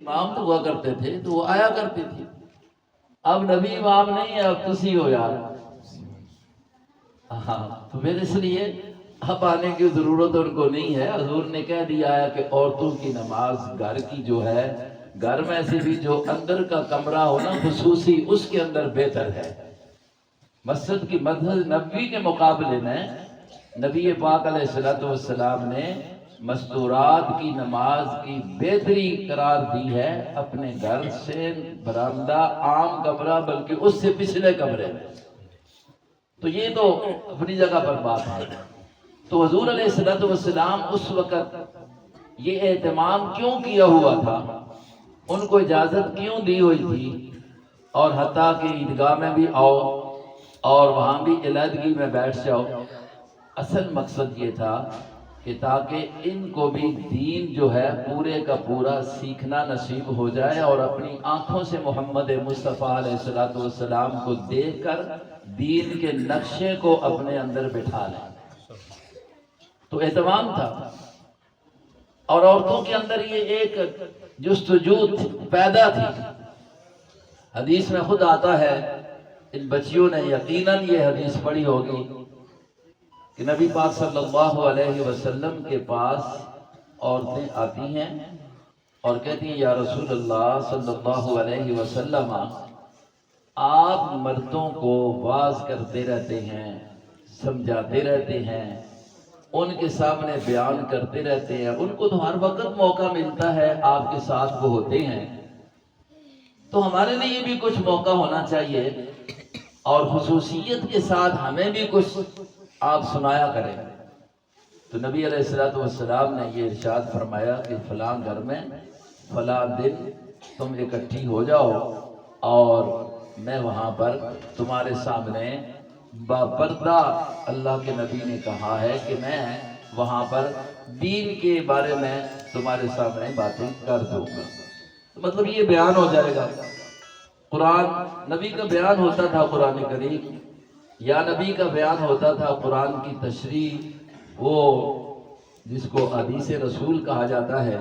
امام تو ہوا کرتے تھے تو وہ آیا کرتی تھی. اب نبی امام نہیں ہے، اب تسی ہو یار. ہاں تو پھر اس لیے اب آنے کی ضرورت ان کو نہیں ہے. حضور نے کہہ دیا ہے کہ عورتوں کی نماز گھر کی جو ہے، گھر میں سے بھی جو اندر کا کمرہ ہو نا خصوصی، اس کے اندر بہتر ہے. مسجد کی مسجد نبوی کے مقابلے میں نبی پاک علیہ السلام نے مستورات کی نماز کی بہتری قرار دی ہے اپنے گھر سے برآمدہ عام کمرہ، بلکہ اس سے پچھلے کمرے میں. تو یہ تو اپنی جگہ پر بات ہے. تو حضور علیہ السلام اس وقت یہ اہتمام کیوں کیا ہوا تھا، ان کو اجازت کیوں دی ہوئی تھی، اور حتیٰ کہ عیدگاہ میں بھی آؤ اور وہاں بھی علیحدگی میں بیٹھ جاؤ. اصل مقصد یہ تھا کہ تاکہ ان کو بھی دین جو ہے پورے کا پورا سیکھنا نصیب ہو جائے اور اپنی آنکھوں سے محمد مصطفیٰ علیہ السلام کو دیکھ کر دین کے نقشے کو اپنے اندر بٹھا لیں. تو اہتمام تھا. اور عورتوں کے اندر یہ ایک جستجو پیدا تھی. حدیث میں خود آتا ہے، ان بچیوں نے یقیناً یہ حدیث پڑھی ہوگی کہ نبی پاک صلی اللہ علیہ وسلم کے پاس عورتیں آتی ہیں اور کہتی ہیں یا رسول اللہ صلی اللہ علیہ وسلم، آپ مردوں کو واعظ کرتے رہتے ہیں، سمجھاتے رہتے ہیں، ان کے سامنے بیان کرتے رہتے ہیں، ان کو تو ہر وقت موقع ملتا ہے، آپ کے ساتھ وہ ہوتے ہیں، تو ہمارے لیے بھی کچھ موقع ہونا چاہیے اور خصوصیت کے ساتھ ہمیں بھی کچھ آپ سنایا کریں. تو نبی علیہ السلام نے یہ ارشاد فرمایا کہ فلاں گھر میں فلاں دن تم اکٹھی ہو جاؤ اور میں وہاں پر تمہارے سامنے باپردہ، اللہ کے نبی نے کہا ہے کہ میں وہاں پر دین کے بارے میں تمہارے سامنے باتیں کر دوں گا. مطلب یہ بیان ہو جائے گا. قرآن نبی کا بیان ہوتا تھا، قرآن کریم یا نبی کا بیان ہوتا تھا، قرآن کی تشریح، وہ جس کو حدیث رسول کہا جاتا ہے.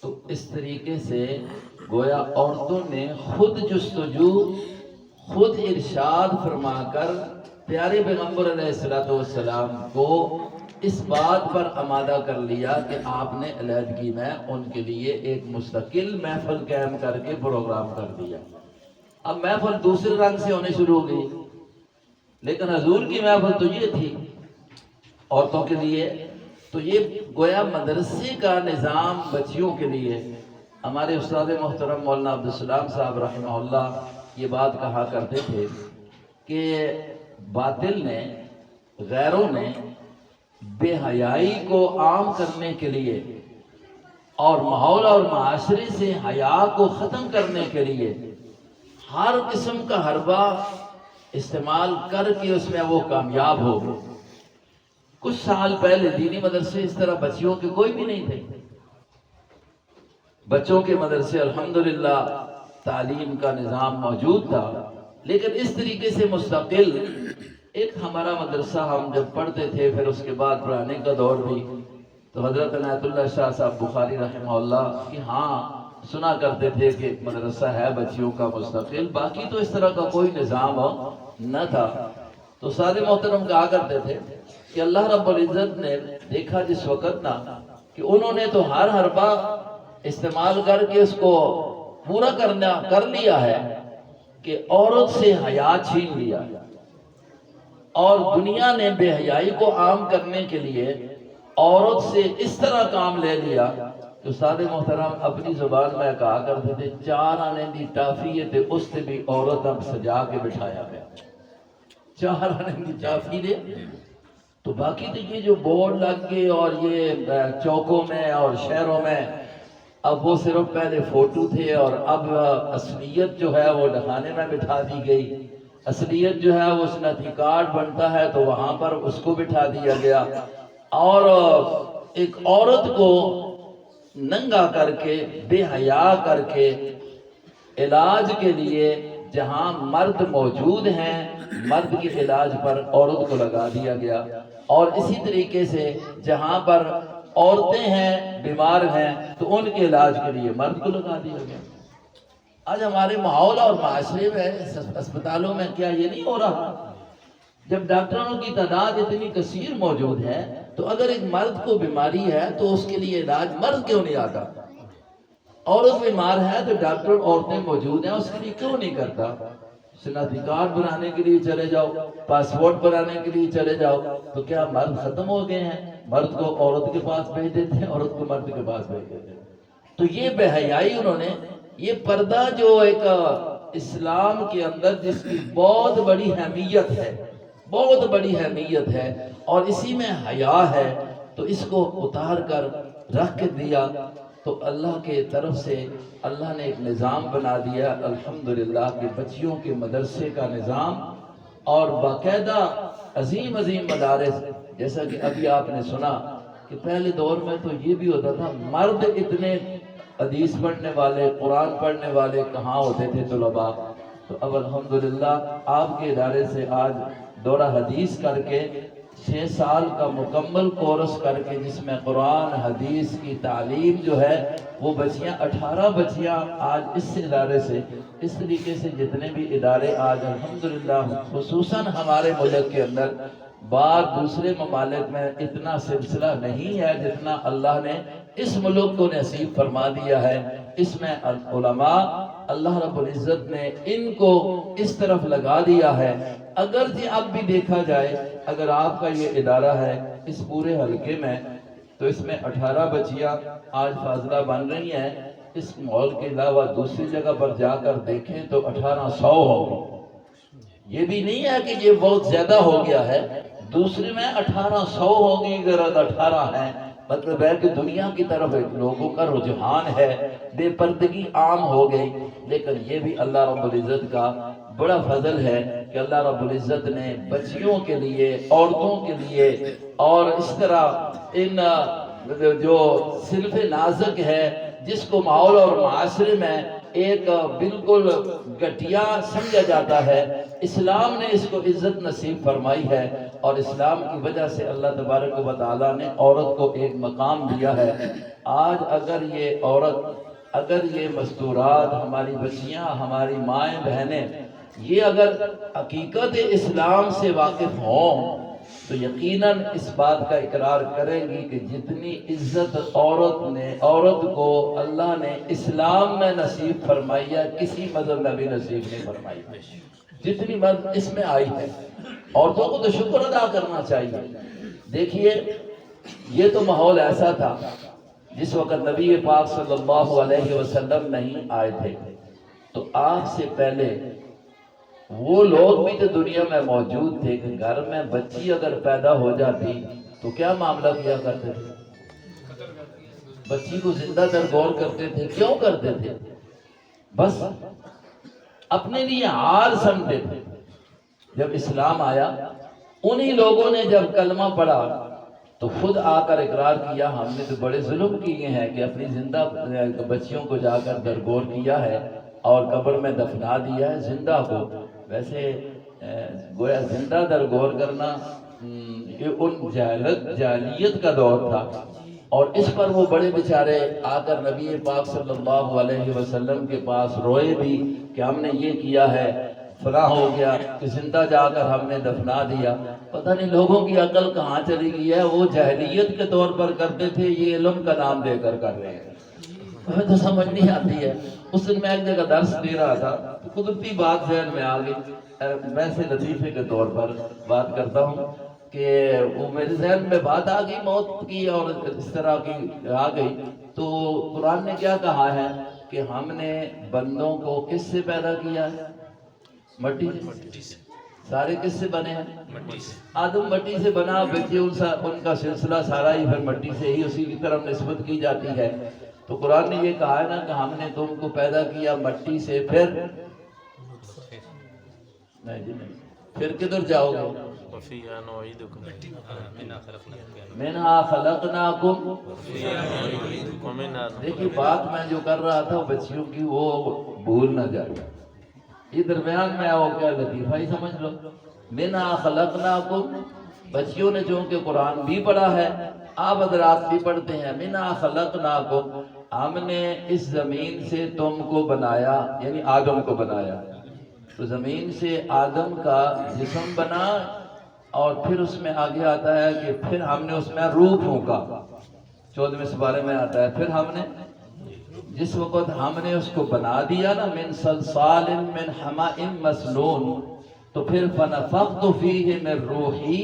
تو اس طریقے سے گویا عورتوں نے خود جستجو، خود ارشاد فرما کر پیارے پیغمبر علیہ السلام کو اس بات پر آمادہ کر لیا کہ آپ نے علیحدگی میں ان کے لیے ایک مستقل محفل قائم کر کے پروگرام کر دیا. اب محفل دوسرے رنگ سے ہونے شروع ہو گئی، لیکن حضور کی محفل تو یہ تھی عورتوں کے لیے. تو یہ گویا مدرسے کا نظام بچیوں کے لیے. ہمارے استاد محترم مولانا عبدالسلام صاحب رحمہ اللہ یہ بات کہا کرتے تھے کہ باطل نے، غیروں نے بے حیائی کو عام کرنے کے لیے اور ماحول اور معاشرے سے حیا کو ختم کرنے کے لیے ہر قسم کا حربہ استعمال کر کے اس میں وہ کامیاب ہو گئے. کچھ سال پہلے دینی مدرسے اس طرح بچیوں کے کوئی بھی نہیں تھے. بچوں کے مدرسے الحمدللہ تعلیم کا نظام موجود تھا، لیکن اس طریقے سے مستقل ایک ہمارا مدرسہ ہم جب پڑھتے تھے، پھر اس کے بعد پڑھانے کا دور بھی، تو حضرت عنایت اللہ شاہ صاحب بخاری رحمہ اللہ کہ ہاں سنا کرتے تھے کہ مدرسہ ہے بچیوں کا مستقل، باقی تو اس طرح کا کوئی نظام نہ تھا. تو سارے محترم کہا کرتے تھے کہ اللہ رب العزت نے دیکھا جس وقت نا کہ انہوں نے تو ہر حربہ استعمال کر کے اس کو پورا کر لیا ہے کہ عورت سے حیا چھین لیا، اور دنیا نے بے حیائی کو عام کرنے کے لیے عورت سے اس طرح کام لے لیا کہ استاد محترم اپنی زبان میں کہا کرتے تھے 4 آنے دی ٹافی ہے تے اس تے بھی عورت اب سجا کے بٹھایا گیا. 4 آنے دی ٹافی دے تو باقی تو یہ جو بورڈ لگ گئے اور یہ چوکوں میں اور شہروں میں، اب وہ صرف پہلے فوٹو تھے اور اب اصلیت جو ہے وہ دکھانے میں بٹھا دی گئی. اصلیت جو ہے وہ صنعتی کارڈ بنتا ہے تو وہاں پر اس کو بٹھا دیا گیا، اور ایک عورت کو ننگا کر کے بے حیا کر کے علاج کے لیے جہاں مرد موجود ہیں مرد کے علاج پر عورت کو لگا دیا گیا، اور اسی طریقے سے جہاں پر عورتیں ہیں بیمار ہیں تو ان کے علاج کے لیے مرد کو لگا دیا گیا۔ آج ہمارے ماحول اور معاشرے میں اسپتالوں میں کیا یہ نہیں ہو رہا؟ جب ڈاکٹروں کی تعداد اتنی کثیر موجود ہے تو اگر ایک مرد کو بیماری ہے تو اس کے لیے علاج مرد کیوں نہیں آتا؟ عورت بیمار ہے تو ڈاکٹر عورتیں موجود ہیں، اس کے لیے کیوں نہیں کرتا؟ شناختی کارڈ بنانے کے لیے چلے جاؤ، پاسپورٹ بنانے کے لیے چلے جاؤ، تو کیا مرد ختم ہو گئے ہیں؟ مرد کو عورت کے پاس بھیج دیتے ہیں، عورت کو مرد کے پاس بھیج دیتے ہیں۔ تو یہ بے حیائی انہوں نے، یہ پردہ جو ایک اسلام کے اندر جس کی بہت بڑی اہمیت ہے، بہت بڑی اہمیت ہے، اور اسی میں حیا ہے، تو اس کو اتار کر رکھ دیا تو اللہ کے طرف سے اللہ نے ایک نظام بنا دیا الحمدللہ کہ بچیوں کے مدرسے کا نظام، اور باقاعدہ عظیم عظیم مدارس، جیسا کہ ابھی آپ نے سنا کہ پہلے دور میں تو یہ بھی ہوتا تھا مرد اتنے حدیث پڑھنے والے قرآن پڑھنے والے کہاں ہوتے تھے طلباء، تو اب الحمدللہ آپ کے ادارے سے آج دورہ حدیث کر کے 6 سال کا مکمل کورس کر کے جس میں قرآن حدیث کی تعلیم جو ہے وہ بچیاں 18 بچیاں آج اس ادارے سے، اس طریقے سے جتنے بھی ادارے آج الحمدللہ خصوصاً ہمارے ملک کے اندر، بعض دوسرے ممالک میں اتنا سلسلہ نہیں ہے جتنا اللہ نے اس ملک کو نصیب فرما دیا ہے۔ اس میں علماء اللہ رب العزت نے ان کو اس طرف لگا دیا ہے۔ اگرچہ اب بھی دیکھا جائے اگر آپ کا یہ ادارہ ہے اس پورے حلقے میں تو اس میں 18 بچیاں آج فاضلہ بن رہی ہیں، اس ماحول کے علاوہ دوسری جگہ پر جا کر دیکھیں تو 1800 ہوگی۔ یہ بھی نہیں ہے کہ یہ بہت زیادہ ہو گیا ہے، دوسرے میں 1800 ہوگی، اگر 18 ہیں، مطلب ہے کہ دنیا کی طرف لوگوں کا رجحان ہے، بے پردگی عام ہو گئی۔ لیکن یہ بھی اللہ رب العزت کا بڑا فضل ہے کہ اللہ رب العزت نے بچیوں کے لیے، عورتوں کے لیے، اور اس طرح ان جو صنف نازک ہے جس کو ماحول اور معاشرے میں ایک بالکل گھٹیا سمجھا جاتا ہے، اسلام نے اس کو عزت نصیب فرمائی ہے، اور اسلام کی وجہ سے اللہ تبارک و تعالیٰ نے عورت کو ایک مقام دیا ہے۔ آج اگر یہ عورت، اگر یہ مستورات، ہماری بچیاں، ہماری مائیں بہنیں، یہ اگر حقیقت اسلام سے واقف ہوں تو یقیناً اس بات کا اقرار کریں گی کہ جتنی عزت عورت کو اللہ نے اسلام میں نصیب فرمائی ہے کسی مذہب میں بھی نصیب نہیں فرمائی، جتنی مذہب اس میں آئی ہے۔ عورتوں کو تو شکر ادا کرنا چاہیے۔ دیکھیے یہ تو ماحول ایسا تھا جس وقت نبی پاک صلی اللہ علیہ وسلم نہیں آئے تھے، تو آپ سے پہلے وہ لوگ بھی تو دنیا میں موجود تھے کہ گھر میں بچی اگر پیدا ہو جاتی تو کیا معاملہ کیا کرتے تھے؟ بچی کو زندہ درگور کرتے تھے۔ کیوں کرتے تھے؟ بس اپنے لیے ہار سمجھتے تھے۔ جب اسلام آیا انہی لوگوں نے جب کلمہ پڑھا تو خود آ کر اقرار کیا ہم نے تو بڑے ظلم کیے ہیں کہ اپنی زندہ بچیوں کو جا کر درگور کیا ہے اور قبر میں دفنا دیا ہے زندہ کو۔ ویسے گویا زندہ درگور کرنا یہ ان جاہلیت کا دور تھا، اور اس پر وہ بڑے بیچارے آ کر نبی پاک صلی اللہ علیہ وسلم کے پاس روئے بھی کہ ہم نے یہ کیا ہے، فلاں ہو گیا کہ زندہ جا کر ہم نے دفنا دیا۔ پتہ نہیں لوگوں کی عقل کہاں چلی گئی ہے، وہ جاہلیت کے طور پر کرتے تھے، یہ علم کا نام دے کر کر رہے ہیں۔ ہمیں تو سمجھ نہیں آتی ہے۔ اس دن میں ایک جگہ درس دے رہا تھا تو قدرتی بات ذہن میں آ گئی، میں سے لطیفے کے طور پر بات کرتا ہوں کہ وہ میرے ذہن میں بات آ گئی موت کی اور اس طرح کی آ گئی، تو قرآن نے کیا کہا ہے کہ ہم نے بندوں کو کس سے پیدا کیا ہے؟ مٹی سے۔ سارے کس سے بنے ہیں؟ مٹی سے۔ آدم مٹی سے بنا، بچے ان کا سلسلہ سارا ہی پھر مٹی سے ہی اسی کی طرف نسبت کی جاتی ہے۔ تو قرآن نے یہ کہا ہے نا کہ ہم نے تم کو پیدا کیا مٹی سے، پھر نہیں جی نہیں، پھر کدھر جاؤ گے؟ منہا خلقناکم۔ دیکھیے بات میں جو کر رہا تھا بچیوں کی وہ بھول نہ جائے، یہ درمیان میں آؤ کیا لطیفہ ہی سمجھ لو۔ منہا خلقناکم، بچیوں نے چونکہ قرآن بھی پڑھا ہے آپ حضرات بھی پڑھتے ہیں منا خلقناکم، ہم نے اس زمین سے تم کو بنایا، یعنی آدم کو بنایا. تو زمین سے آدم کا جسم بنا، اور پھر اس میں آگے آتا ہے کہ پھر ہم نے اس میں روح پھونکا. 14ویں سپارے میں آتا ہے پھر ہم نے، جس وقت ہم نے اس کو بنا دیا نا، من صلصال من حماء مسنون، تو پھر فنفخت فیہ من روحی،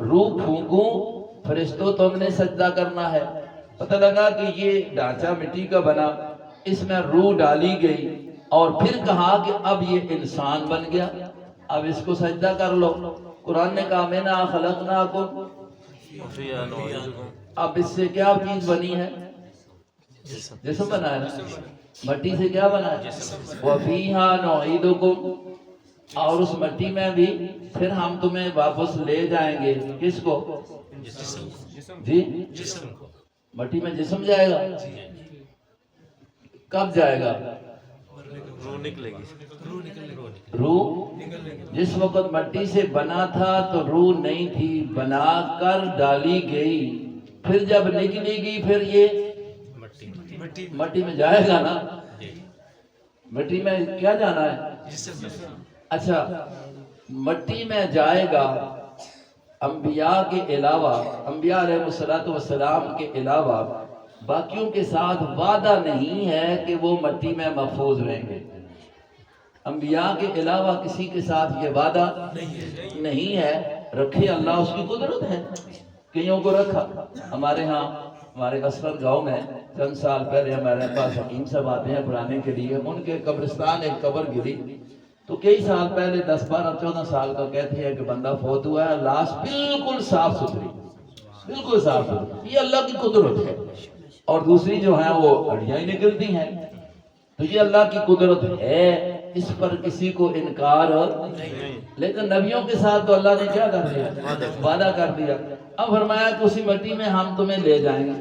روح پھونکوں. فرشتوں تم نے سجدہ کرنا ہے. پتہ لگا کہ یہ ڈھانچہ مٹی کا بنا، اس میں روح ڈالی گئی، اور پھر کہا کہ اب یہ انسان بن گیا، اب اس کو سجدہ کر لو. قرآن نے کہا مِنْهَا خَلَقْنَاكُمْ، اب اس سے کیا چیز بنی ہے؟ جسم بنا ہے نا. مٹی سے کیا بنا ہے؟ وَفِيهَا نُعِيدُكُمْ، اور اس مٹی میں بھی پھر ہم تمہیں واپس لے جائیں گے. کس کو؟ جی مٹی میں جسم جائے گا. کب جائے گا؟ روح نکلے گی. روح جس وقت مٹی سے بنا تھا تو روح نہیں تھی، بنا کر ڈالی گئی. پھر جب نکلے گی پھر یہ مٹی میں جائے گا نا. مٹی میں کیا جانا ہے؟ اچھا، مٹی میں جائے گا. انبیاء کے علاوہ، انبیاء علیہ السلام کے علاوہ باقیوں کے ساتھ وعدہ نہیں ہے کہ وہ مٹی میں محفوظ رہیں گے. انبیاء کے علاوہ کسی کے ساتھ یہ وعدہ نہیں ہے. رکھے اللہ، اس کی قدرت ہے. کئیوں کو رکھا. ہمارے ہاں، ہمارے اسفر گاؤں میں چند سال پہلے ہمارے پاس حکیم صاحب آتے ہیں پڑھانے کے لیے. ان کے قبرستان ایک قبر گری، تو کئی سال پہلے 10 12 14 سال کا کہتے ہیں کہ بندہ فوت ہوا ہے، لاش بالکل صاف ستھری، بالکل صاف ستھری. یہ اللہ کی قدرت ہے. اور دوسری جو ہیں وہ ہڈیاں ہی نکلتی ہیں. تو یہ اللہ کی قدرت ہے، اس پر کسی کو انکار نہیں. لیکن نبیوں کے ساتھ تو اللہ نے کیا کر دیا؟ وعدہ کر دیا. اب فرمایا کہ اسی مٹی میں ہم تمہیں لے جائیں گے،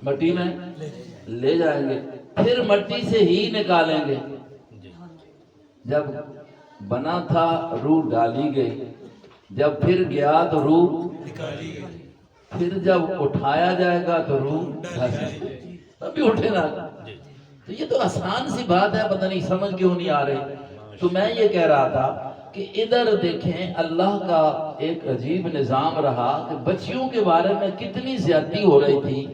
مٹی میں لے جائیں گے، پھر مٹی سے ہی نکالیں گے. جب بنا تھا روح ڈالی گئی، جب پھر گیا تو روح نکالی گئی، پھر جب اٹھایا جائے گا تو روح ابھی اٹھے نا. تو یہ تو آسان سی بات ہے، پتہ نہیں سمجھ کیوں نہیں آ رہی. تو میں یہ کہہ رہا تھا کہ ادھر دیکھیں اللہ کا ایک عجیب نظام رہا کہ بچیوں کے بارے میں کتنی زیادتی ہو رہی تھی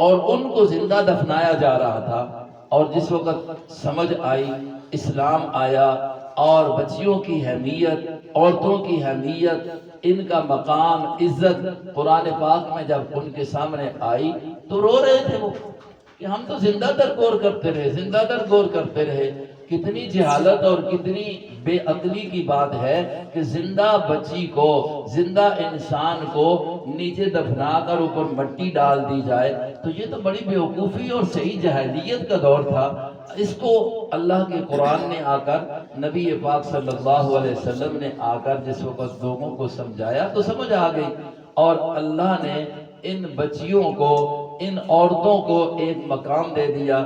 اور ان کو زندہ دفنایا جا رہا تھا. اور جس وقت سمجھ آئی، اسلام آیا، اور بچیوں کی اہمیت، عورتوں کی اہمیت، ان کا مقام، عزت قرآن پاک میں جب ان کے سامنے آئی تو رو رہے تھے وہ کہ ہم تو زندہ در غور کرتے رہے، زندہ در غور کرتے رہے. کتنی جہالت اور کتنی بے عقلی کی بات ہے کہ زندہ بچی کو، زندہ انسان کو نیچے دفنا کر اوپر مٹی ڈال دی جائے. تو یہ تو بڑی بیوقوفی اور صحیح جاہلیت کا دور تھا. اس کو اللہ کے قرآن نے آ کر، نبی پاک صلی اللہ علیہ وسلم نے آ کر جس وقت لوگوں کو سمجھایا تو سمجھ آ گئی. اور اللہ نے ان بچیوں کو، ان عورتوں کو ایک مقام دے دیا.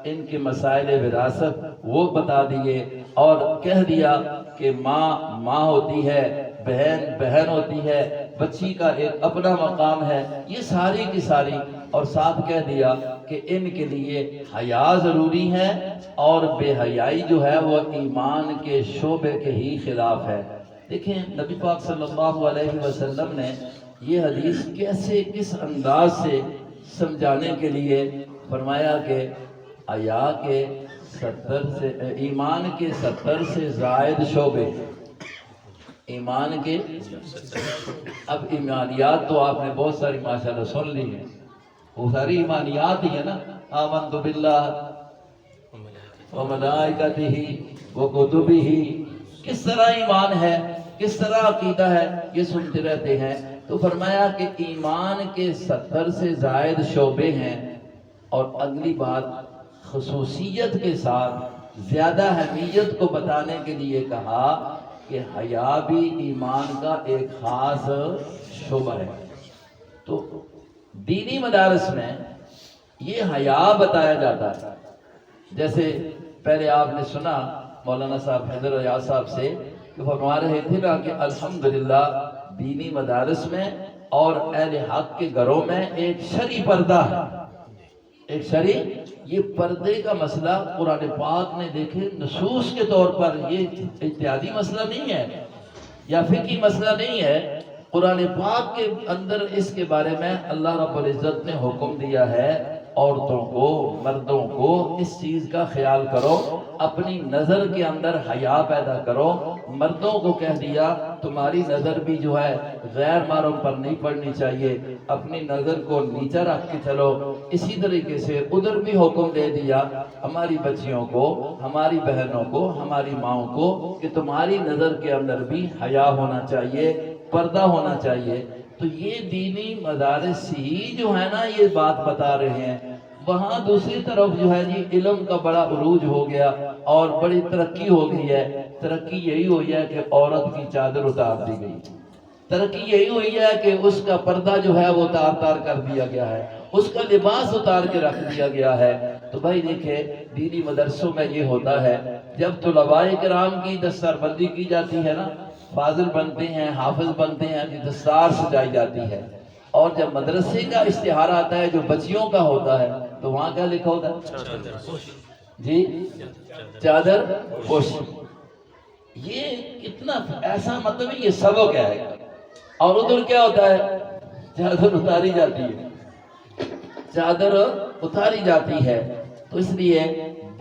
ان کے مسائل وراثت وہ بتا دیے، اور کہہ دیا کہ ماں ماں ہوتی ہے، بہن بہن ہوتی ہے، بچی کا ایک اپنا مقام ہے. یہ ساری کی ساری، اور ساتھ کہہ دیا کہ ان کے لیے حیا ضروری ہے، اور بے حیائی جو ہے وہ ایمان کے شعبے کے ہی خلاف ہے. دیکھیں نبی پاک صلی اللہ علیہ وسلم نے یہ حدیث کیسے، کس انداز سے سمجھانے کے لیے فرمایا کہ حیا کے 70 سے، ایمان کے 70 سے زائد شعبے. ایمان کے، اب ایمانیات تو آپ نے بہت ساری ماشاءاللہ سن لی ہیں، وہ ساری ایمانیات ہی ہے نا. آمنت باللہ وملائکتہ وکتبہ، کس طرح ایمان ہے، کس طرح عقیدہ ہے، یہ سنتے رہتے ہیں. تو فرمایا کہ ایمان کے 70 سے زائد شعبے ہیں. اور اگلی بات خصوصیت کے ساتھ زیادہ اہمیت کو بتانے کے لیے کہا کہ حیا بھی ایمان کا ایک خاص شعبہ ہے. تو دینی مدارس میں یہ حیا بتایا جاتا ہے. جیسے پہلے آپ نے سنا مولانا صاحب حیدر ریاض صاحب سے کہ فرما رہے تھے نا کہ الحمدللہ دینی مدارس میں اور اہل حق کے گھروں میں ایک شرعی پردہ ہے، ایک شرعی، یہ پردے کا مسئلہ قرآن پاک نے دیکھے نصوص کے طور پر، یہ اجتہادی مسئلہ نہیں ہے یا فقہی مسئلہ نہیں ہے، قرآن پاک کے اندر اس کے بارے میں اللہ رب العزت نے حکم دیا ہے عورتوں کو، مردوں کو اس چیز کا خیال کرو، اپنی نظر کے اندر حیا پیدا کرو۔ مردوں کو کہہ دیا تمہاری نظر بھی جو ہے غیر محرم پر نہیں پڑنی چاہیے، اپنی نظر کو نیچا رکھ کے چلو۔ اسی طریقے سے ادھر بھی حکم دے دیا ہماری بچیوں کو، ہماری بہنوں کو، ہماری ماؤں کو کہ تمہاری نظر کے اندر بھی حیا ہونا چاہیے، پردہ ہونا چاہیے۔ تو یہ دینی مدارس ہی جو ہے نا یہ بات بتا رہے ہیں۔ وہاں دوسری طرف جو ہے جی علم کا بڑا عروج ہو گیا اور بڑی ترقی ہو گئی ہے۔ ترقی یہی ہوئی ہے کہ عورت کی چادر اتار دی گئی، ترقی یہی ہوئی ہے کہ اس کا پردہ جو ہے وہ تار تار کر دیا گیا ہے، اس کا لباس اتار کے رکھ دیا گیا ہے۔ تو بھائی دیکھیں دینی مدرسوں میں یہ ہوتا ہے، جب طلباء کرام کی دستار بندی کی جاتی ہے نا، فاضل بنتے ہیں، حافظ بنتے ہیں، دستار سجائی جاتی ہے، اور جب مدرسے کا اشتہار آتا ہے جو بچیوں کا ہوتا ہے تو وہاں کیا لکھا ہوتا ہے جی؟ چادر پوشی۔ یہ کتنا ایسا مطلب ہے، یہ سبق ہے۔ اور ادھر کیا ہوتا ہے؟ چادر اتاری جاتی ہے، چادر اتاری جاتی ہے۔ تو اس لیے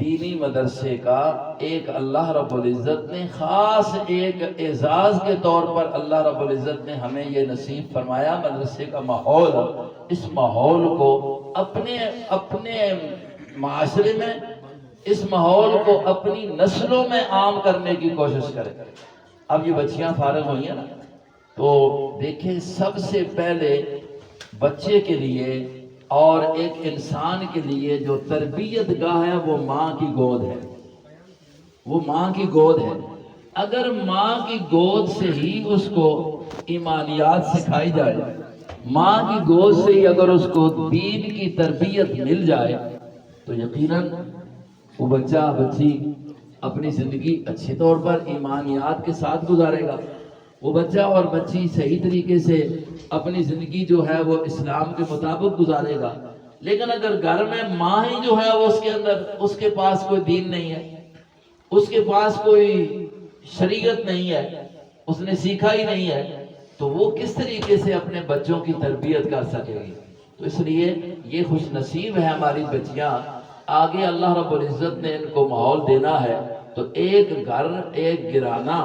دینی مدرسے کا ایک اللہ رب العزت نے خاص ایک اعزاز کے طور پر اللہ رب العزت نے ہمیں یہ نصیب فرمایا، مدرسے کا ماحول۔ اس ماحول کو اپنے معاشرے میں، اس ماحول کو اپنی نسلوں میں عام کرنے کی کوشش کریں۔ اب یہ بچیاں فارغ ہوئی ہیں نا، تو دیکھیں سب سے پہلے بچے کے لیے اور ایک انسان کے لیے جو تربیت گاہ ہے وہ ماں کی گود ہے، وہ ماں کی گود ہے۔ اگر ماں کی گود سے ہی اس کو ایمانیات سکھائی جائے، ماں کی گود سے ہی اگر اس کو دین کی تربیت مل جائے تو یقیناً وہ بچہ بچی اپنی زندگی اچھے طور پر ایمانیات کے ساتھ گزارے گا، وہ بچہ اور بچی صحیح طریقے سے اپنی زندگی جو ہے وہ اسلام کے مطابق گزارے گا۔ لیکن اگر گھر میں ماں ہی جو ہے وہ اس کے پاس کوئی دین نہیں ہے، اس کے پاس کوئی شریعت نہیں ہے، اس نے سیکھا ہی نہیں ہے، تو وہ کس طریقے سے اپنے بچوں کی تربیت کر سکے گی؟ تو اس لیے یہ خوش نصیب ہے ہماری بچیاں، آگے اللہ رب العزت نے ان کو ماحول دینا ہے۔ تو ایک گھر، ایک گھرانہ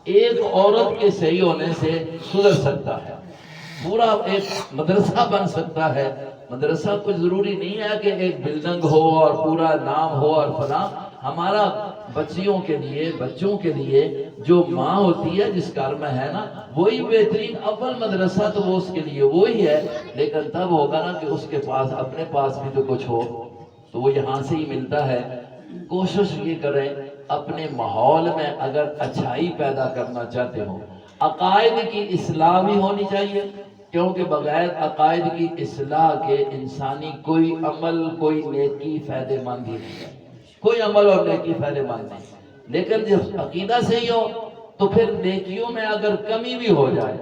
ایک عورت کے صحیح ہونے سے سدھر سکتا ہے، پورا ایک مدرسہ بن سکتا ہے۔ مدرسہ کچھ ضروری نہیں ہے کہ ایک بلڈنگ ہو اور پورا نام ہو اور فلاں۔ ہمارا بچیوں کے لیے، بچوں کے لیے جو ماں ہوتی ہے جس گھر میں ہے نا، وہی بہترین اول مدرسہ تو وہ اس کے لیے وہی ہے۔ لیکن تب ہوگا نا کہ اس کے پاس اپنے پاس بھی تو کچھ ہو، تو وہ یہاں سے ہی ملتا ہے۔ کوشش یہ کریں اپنے ماحول میں اگر اچھائی پیدا کرنا چاہتے ہو، عقائد کی اصلاح بھی ہونی چاہیے، کیونکہ بغیر عقائد کی اصلاح کے انسانی کوئی عمل، کوئی نیکی فائدہ مند ہی نہیں ہے، کوئی عمل اور نیکی فائدہ مند نہیں۔ لیکن جب عقیدہ صحیح ہو تو پھر نیکیوں میں اگر کمی بھی ہو جائے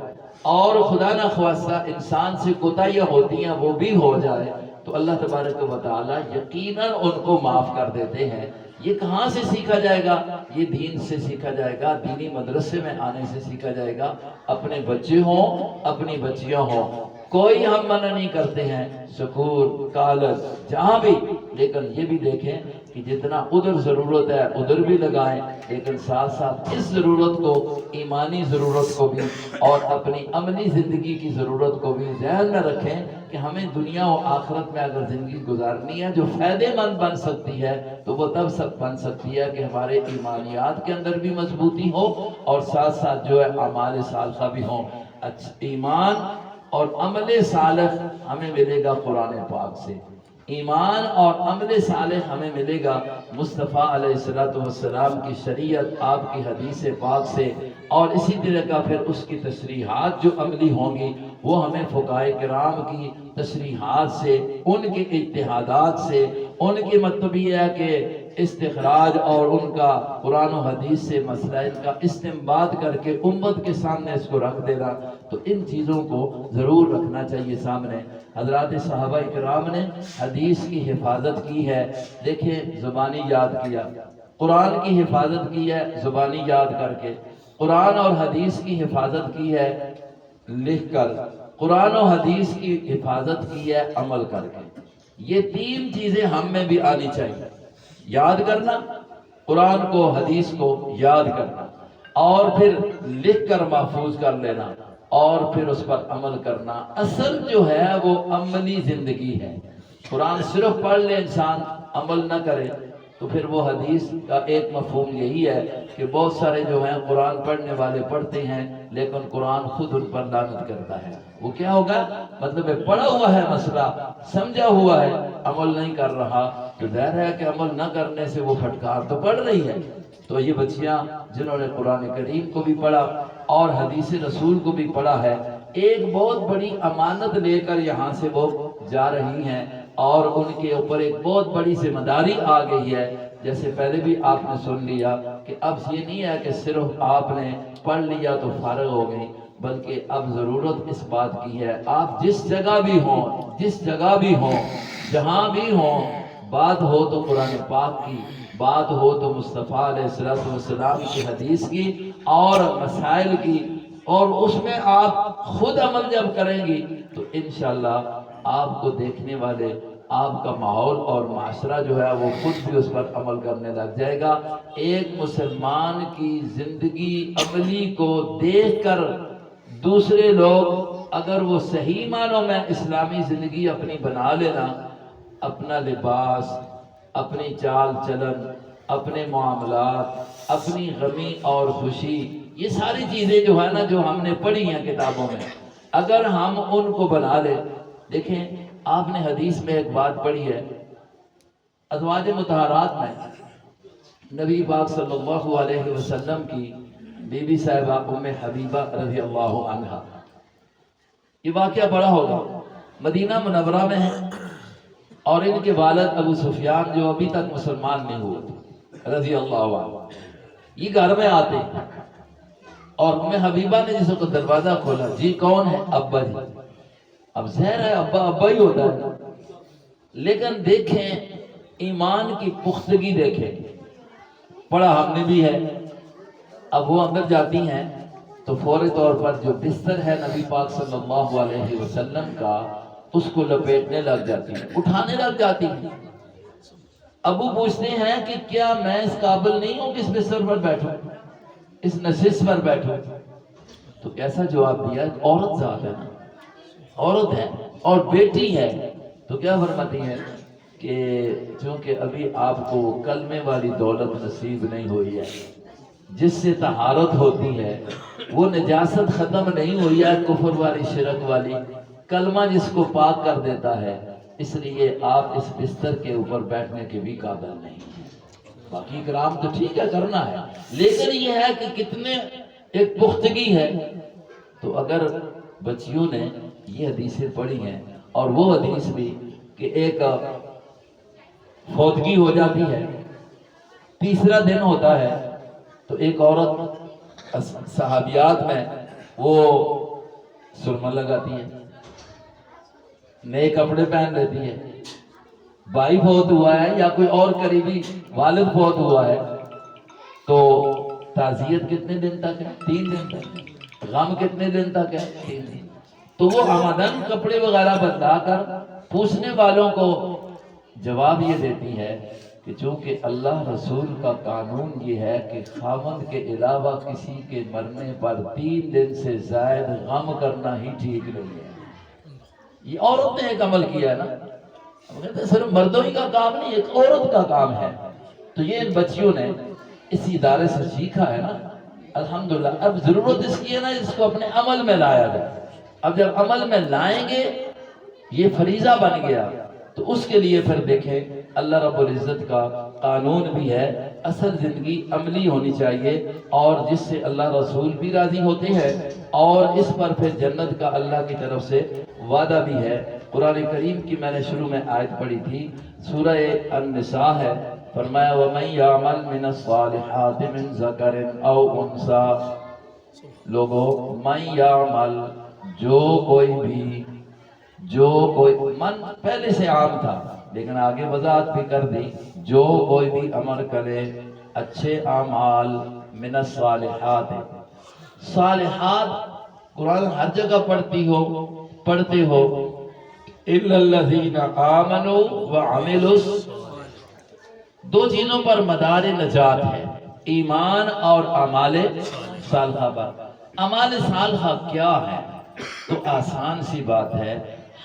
اور خدا نہ خواستہ انسان سے کوتاہیاں ہوتی ہیں وہ بھی ہو جائے تو اللہ تبارک و تعالی یقیناً ان کو معاف کر دیتے ہیں۔ یہ کہاں سے سیکھا جائے گا؟ یہ دین سے سیکھا جائے گا، دینی مدرسے میں آنے سے سیکھا جائے گا۔ اپنے بچے ہوں، اپنی بچیاں ہوں، کوئی ہم منع نہیں کرتے ہیں، سکول، کالج، جہاں بھی، لیکن یہ بھی دیکھیں کہ جتنا ادھر ضرورت ہے ادھر بھی لگائیں، لیکن ساتھ ساتھ اس ضرورت کو، ایمانی ضرورت کو بھی اور اپنی عملی زندگی کی ضرورت کو بھی ذہن میں رکھیں کہ ہمیں دنیا و آخرت میں اگر زندگی گزارنی ہے جو فائدہ مند بن سکتی ہے تو وہ تب سب بن سکتی ہے کہ ہمارے ایمانیات کے اندر بھی مضبوطی ہو اور ساتھ ساتھ جو ہے اعمال صالحہ بھی ہوں۔ ایمان اور عمل صالح ہمیں ملے گا قرآن پاک سے، ایمان اور عمل صالح ہمیں ملے گا مصطفیٰ علیہ السلام کی شریعت، آپ کی حدیث پاک سے، اور اسی طرح کا پھر اس کی تشریحات جو عملی ہوں گی وہ ہمیں فقہائے کرام کی تشریحات سے، ان کے اجتہادات سے، ان کے مطلب یہ ہے کہ استخراج اور ان کا قرآن و حدیث سے مسائل کا استنباط کر کے امت کے سامنے اس کو رکھ دینا، تو ان چیزوں کو ضرور رکھنا چاہیے سامنے۔ حضرات صحابہ کرام نے حدیث کی حفاظت کی ہے، دیکھیں زبانی یاد کیا، قرآن کی حفاظت کی ہے زبانی یاد کر کے، قرآن اور حدیث کی حفاظت کی ہے لکھ کر، قرآن و حدیث کی حفاظت کی ہے عمل کر کے۔ یہ تین چیزیں ہم میں بھی آنی چاہیے، یاد کرنا، قرآن کو حدیث کو یاد کرنا، اور پھر لکھ کر محفوظ کر لینا، اور پھر اس پر عمل کرنا۔ اصل جو ہے وہ عملی زندگی ہے۔ قرآن صرف پڑھ لے انسان، عمل نہ کرے، تو پھر وہ حدیث کا ایک مفہوم یہی ہے کہ بہت سارے جو ہیں قرآن پڑھنے والے پڑھتے ہیں لیکن قرآن خود ان پر لعنت کرتا ہے۔ وہ کیا ہوگا؟ مطلب پڑھا ہوا ہے مسئلہ، سمجھا ہوا ہے، عمل نہیں کر رہا، تو ظاہر ہے کہ عمل نہ کرنے سے وہ پھٹکار تو پڑھ رہی ہے۔ تو یہ بچیاں جنہوں نے قرآن کریم کو بھی پڑھا اور حدیث رسول کو بھی پڑھا ہے، ایک بہت بڑی امانت لے کر یہاں سے وہ جا رہی ہیں، اور ان کے اوپر ایک بہت بڑی ذمہ داری آ گئی ہے۔ جیسے پہلے بھی آپ نے سن لیا کہ اب یہ نہیں ہے کہ صرف آپ نے پڑھ لیا تو فارغ ہو گئی، بلکہ اب ضرورت اس بات کی ہے آپ جس جگہ بھی ہوں، جہاں بھی ہوں، بات ہو تو قرآن پاک کی، بات ہو تو مصطفیٰ علیہ السلام کی حدیث کی اور مسائل کی، اور اس میں آپ خود عمل جب کریں گی تو انشاءاللہ آپ کو دیکھنے والے، آپ کا ماحول اور معاشرہ جو ہے وہ خود بھی اس پر عمل کرنے لگ جائے گا۔ ایک مسلمان کی زندگی عملی کو دیکھ کر دوسرے لوگ اگر وہ صحیح معنوں میں اسلامی زندگی اپنی بنا لینا، اپنا لباس، اپنی چال چلن، اپنے معاملات، اپنی غمی اور خوشی، یہ ساری چیزیں جو ہے نا جو ہم نے پڑھی ہیں کتابوں میں، اگر ہم ان کو بنا لیں۔ دیکھیں آپ نے حدیث میں ایک بات پڑھی ہے، ازواج مطہرات میں نبی پاک صلی اللہ علیہ وسلم کی بی بی صاحبہ ام حبیبہ رضی اللہ عنہا، یہ واقعہ بڑا ہوگا، مدینہ منورہ میں ہے، اور ان کے والد ابو سفیان جو ابھی تک مسلمان نہیں ہوئے رضی اللہ عنہ، یہ گھر میں آتے ہیں، اور ام حبیبہ نے جس کو دروازہ کھولا، جی کون ہے؟ ابا جی۔ اب ظاہر ہے ابا ہی ہوتا ہے، لیکن دیکھیں ایمان کی پختگی، دیکھیں پڑھا ہم نے بھی ہے۔ اب وہ اندر جاتی ہیں تو فوری طور پر جو بستر ہے نبی پاک صلی اللہ علیہ وسلم کا، اس کو لپیٹنے لگ جاتی ہیں، اٹھانے لگ جاتی ہیں۔ ابو پوچھتے ہیں کہ کیا میں اس قابل نہیں ہوں کہ اس بستر پر بیٹھوں، اس نشست پر بیٹھوں؟ تو کیسا جواب دیا؟ ایک عورت ذات ہے نا، عورت ہے اور بیٹی ہے، تو کیا فرماتی ہے کہ چونکہ ابھی آپ کو کلمے والی دولت نصیب نہیں ہوئی ہے، جس سے طہارت ہوتی ہے، وہ نجاست ختم نہیں ہوئی ہے، کفر والی، شرک والی، کلمہ جس کو پاک کر دیتا ہے، اس لیے آپ اس بستر کے اوپر بیٹھنے کے بھی قابل نہیں ہیں۔ باقی کرام تو ٹھیک ہے کرنا ہے، لیکن یہ ہے کہ کتنے ایک پختگی ہے۔ تو اگر بچیوں نے یہ حدیثیں پڑھی ہیں، اور وہ حدیث بھی کہ ایک فوتگی ہو جاتی ہے، تیسرا دن ہوتا ہے، تو ایک عورت صحابیات میں وہ سرما لگاتی ہے، نئے کپڑے پہن لیتی ہے، بھائی فوت ہوا ہے یا کوئی اور قریبی والد فوت ہوا ہے، تو تعزیت کتنے دن تک ہے؟ 3 دن تک۔ غم کتنے دن تک ہے؟ 3 دن۔ تو وہ آمدن کپڑے وغیرہ بدلا کر پوچھنے والوں کو جواب یہ دیتی ہے کہ چونکہ اللہ رسول کا قانون یہ ہے کہ خاوند کے علاوہ کسی کے مرنے پر 3 دن سے زائد غم کرنا ہی ٹھیک نہیں ہے۔ یہ عورت نے ایک عمل کیا ہے نا، ہم کہتے ہیں صرف مردوں ہی کا کام نہیں، ایک عورت کا کام ہے۔ تو یہ ان بچیوں نے اس ادارے سے سیکھا ہے نا، الحمدللہ۔ اب ضرورت اس کی ہے نا اس کو اپنے عمل میں لایا جائے۔ اب جب عمل میں لائیں گے، یہ فریضہ بن گیا، تو اس کے لیے پھر دیکھیں اللہ رب العزت کا قانون بھی ہے، اصل زندگی عملی ہونی چاہیے، اور جس سے اللہ رسول بھی راضی ہوتے ہیں، اور اس پر پھر جنت کا اللہ کی طرف سے وعدہ بھی ہے۔ قرآن کریم کی میں نے شروع میں آیت پڑھی تھی، سورہ النساء ہے، فرمایا وَمَن يَعْمَلْ مِنَ الصَّالِحَاتِ مِن ذَكَرٍ أَوْ أُنثَىٰ، لوگوں من یعمل، جو کوئی من پہلے سے عام تھا لیکن آگے وضاحت بھی کر دی، جو کوئی بھی عمل کرے اچھے اعمال، من الصالحات، صالحات قرآن ہر جگہ پڑھتے ہو، الا الذین آمنوا وعملوا، دو چیزوں پر مدار نجات ہے، ایمان اور اعمال صالحہ پر۔ اعمال صالحہ کیا ہے؟ تو آسان سی بات ہے،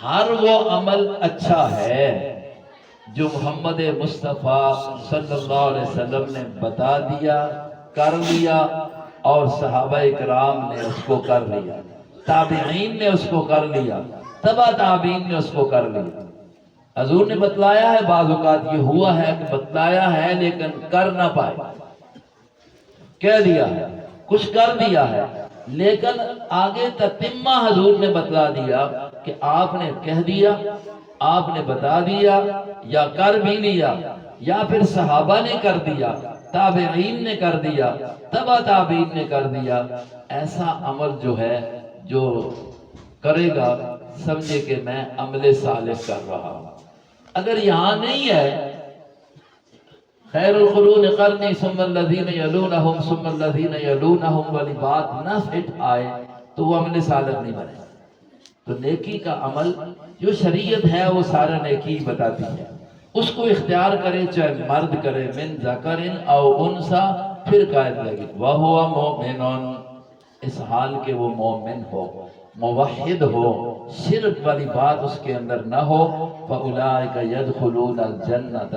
ہر وہ عمل اچھا ہے جو محمد مصطفیٰ صلی اللہ علیہ وسلم نے بتا دیا، کر لیا، اور صحابہ اکرام نے اس کو کر لیا، تابعین نے اس کو کر لیا، تبع تابعین نے اس کو کر لیا۔ حضور نے بتلایا ہے، بعض اوقات یہ ہوا ہے کہ بتلایا ہے لیکن کر نہ پائے، کہہ دیا ہے، کچھ کر دیا ہے، لیکن آگے تتمہ حضور نے بتلا دیا کہ آپ نے کہہ دیا، آپ نے بتا دیا، یا کر بھی لیا، یا پھر صحابہ نے کر دیا، تابعین نے کر دیا، تبع تابعین نے کر دیا۔ ایسا عمل جو ہے، جو کرے گا سمجھے کہ میں عمل صالح کر رہا ہوں۔ اگر یہاں نہیں ہے خیر القرون قرنی ثم الذین یلونہم ثم الذین یلونہم والی بات نہ فٹ آئے تو وہ عمل صالح نہیں بنے۔ تو نیکی کا عمل جو شریعت ہے وہ سارا نیکی بتاتی ہے، اس کو اختیار کرے، چاہے مرد کرے، من ذکر او انثی، پھر قائد لگی وَهُوَ مُؤْمِنٌ، اس حال کہ وہ مومن ہو، موحد ہو، شرک والی بات اس کے اندر نہ ہو، فَأُولَٰئِكَ يَدْخُلُونَ الْجَنَّةَ،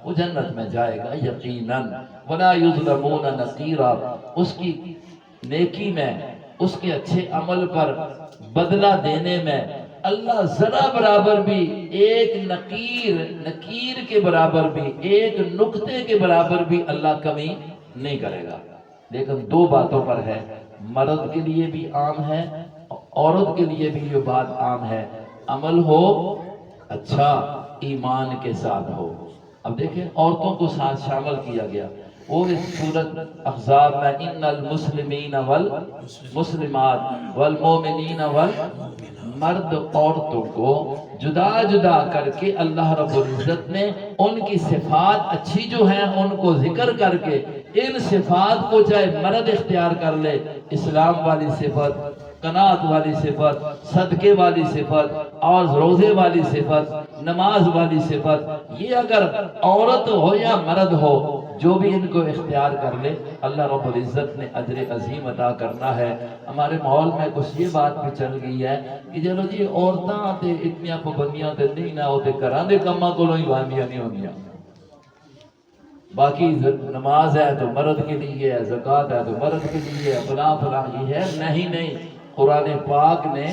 وہ جنت میں جائے گا یقیناً، وَلَا يُظْلَمُونَ نَقِيرًا، اس کی نیکی میں، اس کے اچھے عمل پر بدلہ دینے میں اللہ ذرا برابر بھی، ایک نکیر کے برابر بھی، ایک نقطے کے برابر بھی اللہ کمی نہیں کرے گا۔ لیکن دو باتوں پر ہے، مرد کے لیے بھی عام ہے، عورت کے لیے بھی یہ بات عام ہے، عمل ہو اچھا، ایمان کے ساتھ ہو۔ اب دیکھیں عورتوں کو ساتھ شامل کیا گیا، وہ اس سورت احزاب میں ان المسلمین والمسلمات والمومنین مرد عورتوں کو جدا جدا کر کے اللہ رب العزت نے ان کی صفات اچھی جو ہیں ان کو ذکر کر کے، ان صفات کو چاہے مرد اختیار کر لے، اسلام والی صفت، قناعت والی صفت، صدقے والی صفت، اور روزے والی صفت، نماز والی صفت، یہ اگر عورت ہو یا مرد ہو، جو بھی ان کو اختیار کر لے اللہ رب العزت نے اجر عظیم عطا کرنا ہے۔ ہمارے ماحول میں کچھ یہ بات بھی چل گئی ہے کہ چلو جی عورتاں تے اتنی پابندیاں تے نہیں نہ ہوتے، گھراں دے کماں کولوں ہی باندھیاں نہیں ہوندیاں، باقی نماز ہے تو مرد کے لیے ہے، زکوٰۃ ہے تو مرد کے لیے ہے، فلاں فلاں یہ ہے، نہیں، قرآن پاک نے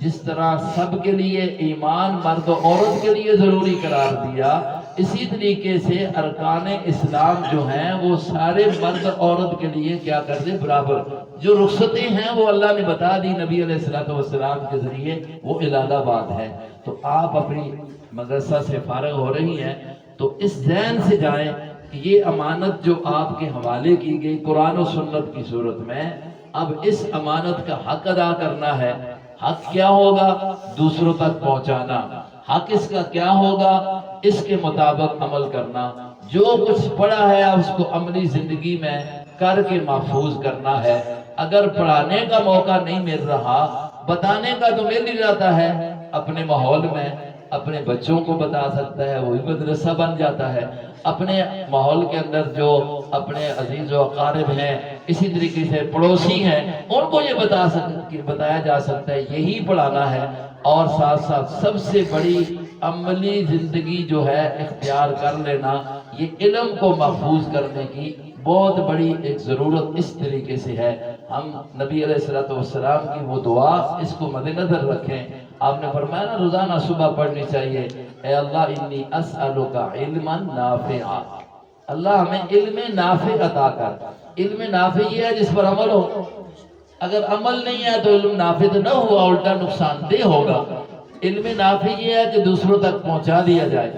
جس طرح سب کے لیے ایمان مرد و عورت کے لیے ضروری قرار دیا، اسی طریقے سے ارکان اسلام جو ہیں وہ سارے مرد عورت کے لیے کیا کر دے، برابر۔ جو رخصتیں ہیں وہ اللہ نے بتا دی نبی علیہ السلام کے ذریعے، وہ الہ آباد ہے۔ تو آپ اپنی مدرسہ سے فارغ ہو رہی ہیں تو اس ذہن سے جائیں کہ یہ امانت جو آپ کے حوالے کی گئی قرآن و سنت کی صورت میں، اب اس امانت کا حق ادا کرنا ہے۔ حق کیا ہوگا؟ دوسروں تک پہنچانا۔ حق اس کا کیا ہوگا؟ اس کے مطابق عمل کرنا۔ جو کچھ پڑھا ہے اس کو عملی زندگی میں کر کے محفوظ کرنا ہے۔ اگر پڑھانے کا موقع نہیں مل رہا، بتانے کا تو مل ہی جاتا ہے، اپنے ماحول میں اپنے بچوں کو بتا سکتا ہے، وہی مدرسہ بن جاتا ہے۔ اپنے ماحول کے اندر جو اپنے عزیز و اقارب ہیں، اسی طریقے سے پڑوسی ہیں، ان کو یہ بتایا جا سکتا ہے، یہی پڑھانا ہے۔ اور ساتھ ساتھ سب سے بڑی عملی زندگی جو ہے اختیار کر لینا، یہ علم کو محفوظ کرنے کی بہت بڑی ایک ضرورت اس طریقے سے ہے۔ ہم نبی علیہ السلام کی وہ دعا اس کو مد نظر رکھیں۔ آپ نے فرمایا نا روزانہ صبح پڑھنی چاہیے، اے اللہ انی اسألک علما نافعا، اللہ ہمیں علم نافع عطا کر۔ علم نافع یہ ہے جس پر عمل ہو، اگر عمل نہیں ہے تو علم نافع تو نہ ہوا، الٹا نقصان دہ ہوگا۔ علم نافع یہ ہے کہ دوسروں تک پہنچا دیا جائے،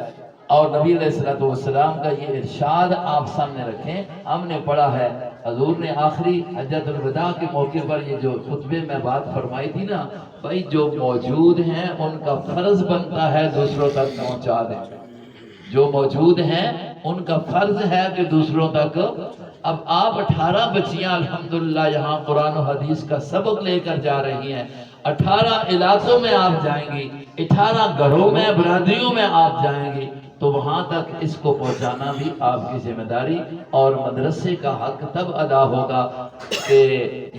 اور نبی علیہ الصلوۃ والسلام کا یہ ارشاد آپ سامنے رکھیں. ہم نے پڑھا ہے حضور نے آخری حجۃ الوداع کے موقع پر یہ جو خطبے میں بات فرمائی تھی نا، بھائی جو موجود ہیں ان کا فرض بنتا ہے دوسروں تک پہنچا دیں. جو موجود ہیں ان کا فرض ہے کہ دوسروں تک. اب آپ 18 بچیاں الحمدللہ یہاں قرآن و حدیث کا سبق لے کر جا رہی ہیں. 18 علاقوں میں آپ جائیں گی، 18 گھروں میں، برادریوں میں آپ جائیں گی، تو وہاں تک اس کو پہنچانا بھی آپ کی ذمہ داری اور مدرسے کا حق تب ادا ہوگا کہ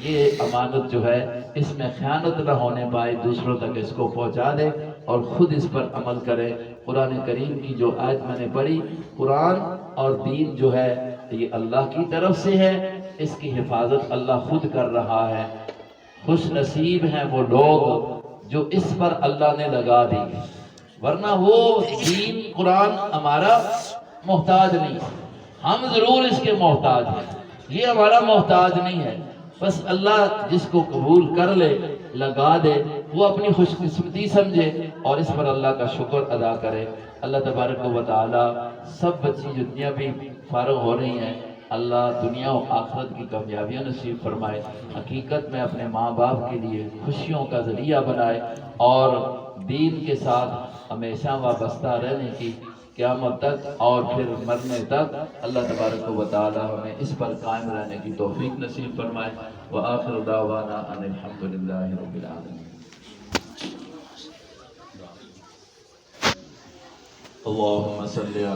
یہ امانت جو ہے اس میں خیانت نہ ہونے پائے، دوسروں تک اس کو پہنچا دے اور خود اس پر عمل کرے. قرآن کریم کی جو آیت میں نے پڑھی، قرآن اور دین جو ہے یہ اللہ کی طرف سے ہے، اس کی حفاظت اللہ خود کر رہا ہے. خوش نصیب ہیں وہ لوگ جو اس پر اللہ نے لگا دی، ورنہ وہ دین قرآن ہمارا محتاج نہیں. ہم ضرور اس کے محتاج ہیں، یہ ہمارا محتاج نہیں ہے. بس اللہ جس کو قبول کر لے، لگا دے، وہ اپنی خوش قسمتی سمجھے اور اس پر اللہ کا شکر ادا کرے. اللہ تبارک و تعالی سب بچی جتنیاں بھی فارغ ہو رہی ہیں، اللہ دنیا و آخرت کی کامیابیاں نصیب فرمائے. حقیقت میں اپنے ماں باپ کے لیے خوشیوں کا ذریعہ بنائے اور دین کے ساتھ ہمیشہ وابستہ رہنے کی قیامت تک اور پھر مرنے تک اللہ تبارک و تعالی ہمیں اس پر قائم رہنے کی توفیق نصیب فرمائے. وآخر دعوانا ان الحمدللہ رب العالمین. اللہم صلی